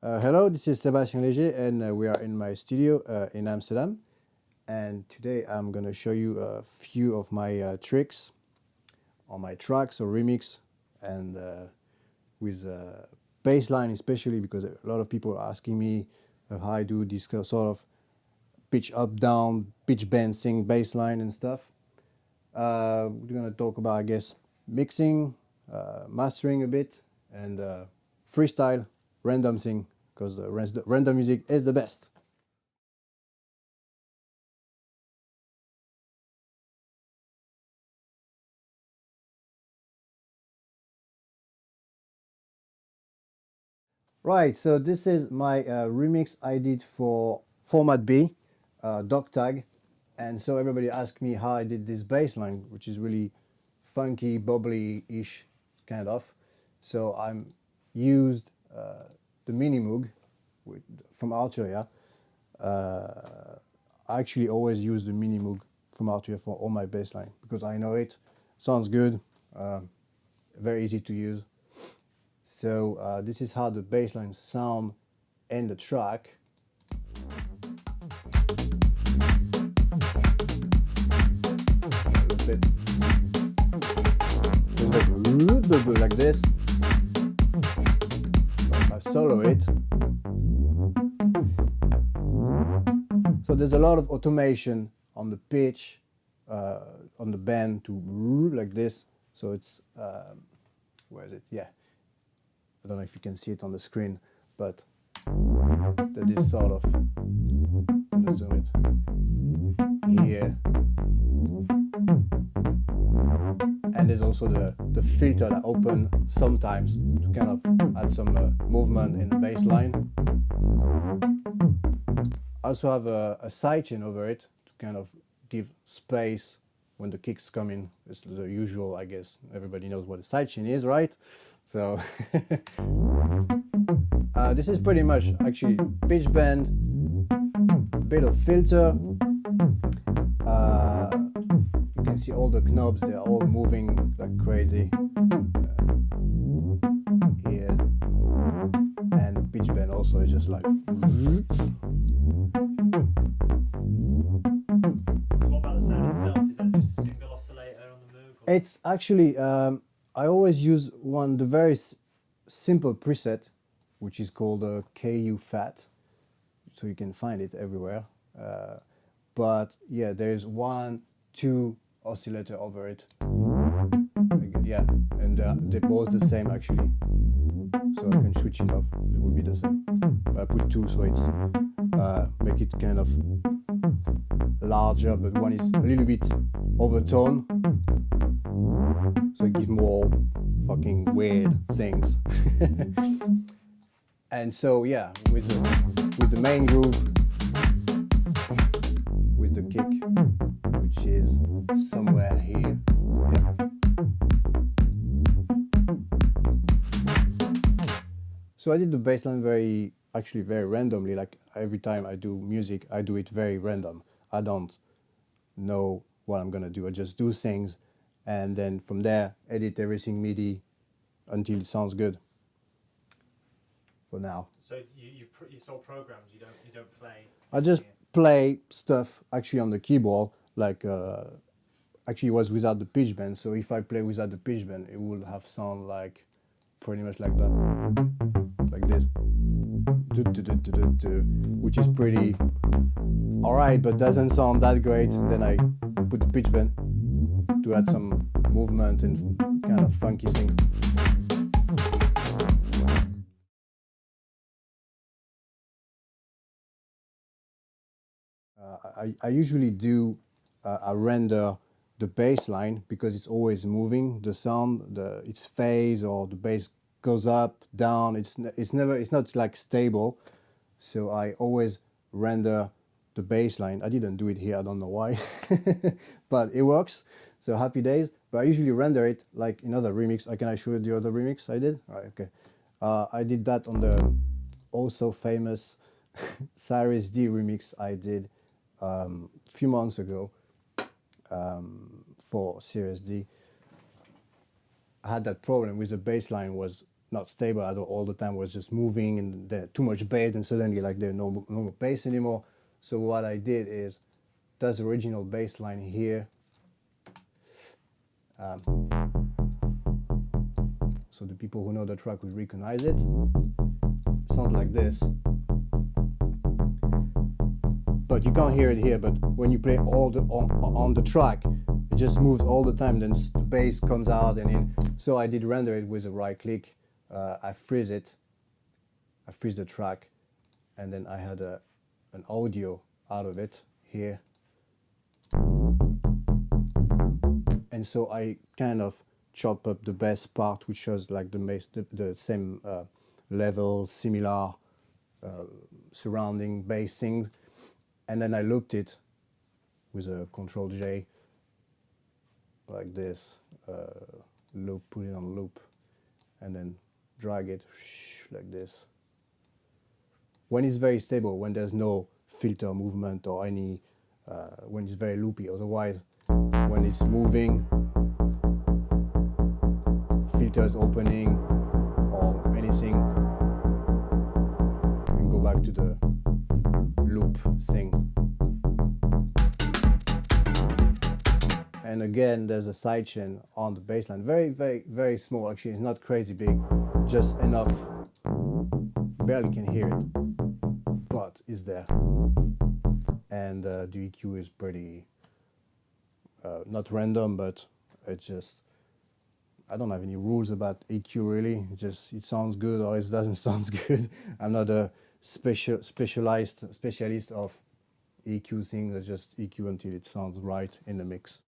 Hello, this is Sébastien Léger, and we are in my studio in Amsterdam. And today I'm going to show you a few of my tricks on my tracks or remix, and with bass line especially, because a lot of people are asking me how I do this sort of pitch up, down, pitch bend, sing bass line and stuff. We're going to talk about, I guess, mixing, mastering a bit, and freestyle, random thing, because the random music is the best. Right, so this is my remix I did for Format B, Dog Tag. And so everybody asked me how I did this bass line, which is really funky, bubbly-ish, kind of. So I'm used the Minimoog from Arturia. I actually always use the Minimoog from Arturia for all my bass line because I know it, sounds good, very easy to use. So this is how the bass lines sound in the track. Like this. If I solo it. So there's a lot of automation on the pitch, on the bend to like this. So it's, where is it? Yeah. I don't know if you can see it on the screen, but that is sort of, I'm gonna zoom it here. And there's also the filter that open sometimes to kind of add some movement in the bass line. I also have a sidechain over it to kind of give space when the kicks come in. It's the usual, I guess. Everybody knows what a sidechain is, right? So this is pretty much actually pitch bend, a bit of filter. You can see all the knobs, they're all moving like crazy. Here. And the pitch bend also is just like. So what about the sound itself? Is that just a single oscillator on the Moog? It's actually, I always use the very simple preset, which is called KU Fat. So you can find it everywhere. But yeah, there's 1, 2 oscillator over it. Yeah, and they're both the same actually. So I can switch it off, it will be the same. But I put 2 so it's make it kind of larger, but one is a little bit overtone. So it gives more fucking weird things. And so yeah, with the main groove, with the kick, which is somewhere here. Yeah. So I did the bass line very randomly. Like every time I do music, I do it very random. I don't know what I'm gonna do. I just do things, and then from there, edit everything MIDI until it sounds good. For now. So it's all programs. You don't play. I just play stuff actually on the keyboard, like actually it was without the pitch bend. So if I play without the pitch bend, it will have sound like pretty much like that, like this, which is pretty alright, but doesn't sound that great. And then I put the pitch bend to add some movement and kind of funky thing. I usually do I render the bass line because it's always moving. The sound, its phase or the bass goes up, down. It's not like stable. So I always render the bass line. I didn't do it here. I don't know why, but it works. So happy days. But I usually render it like in other remix. Can I show you the other remix I did? All right, okay. I did that on the also famous Cyrus D remix I did a few months ago for Cyrus D. I had that problem with the bass line was not stable at all the time, was just moving, and there too much bass, and suddenly like there's no more bass anymore. So what I did is, that's the original bass line here. So the people who know the track will recognize it. It sounds like this. But you can't hear it here, but when you play all the on the track, it just moves all the time, then the bass comes out and in. So I did render it with a right click. I freeze it, I freeze the track, and then I had an audio out of it here. And so I kind of chop up the bass part, which was like the same level, similar surrounding bassing, and then I looped it with a Control J like this, loop, put it on loop, and then drag it like this. When it's very stable, when there's no filter movement or any, when it's very loopy. Otherwise, when it's moving, filters opening or anything, you can go back to the loop thing. And again, there's a sidechain on the bassline. Very, very, very small. Actually, it's not crazy big, just enough. Barely can hear it, but it's there. And the EQ is pretty, not random, but it's just, I don't have any rules about EQ really. It sounds good or it doesn't sound good. I'm not a specialist of EQ things. I just EQ until it sounds right in the mix.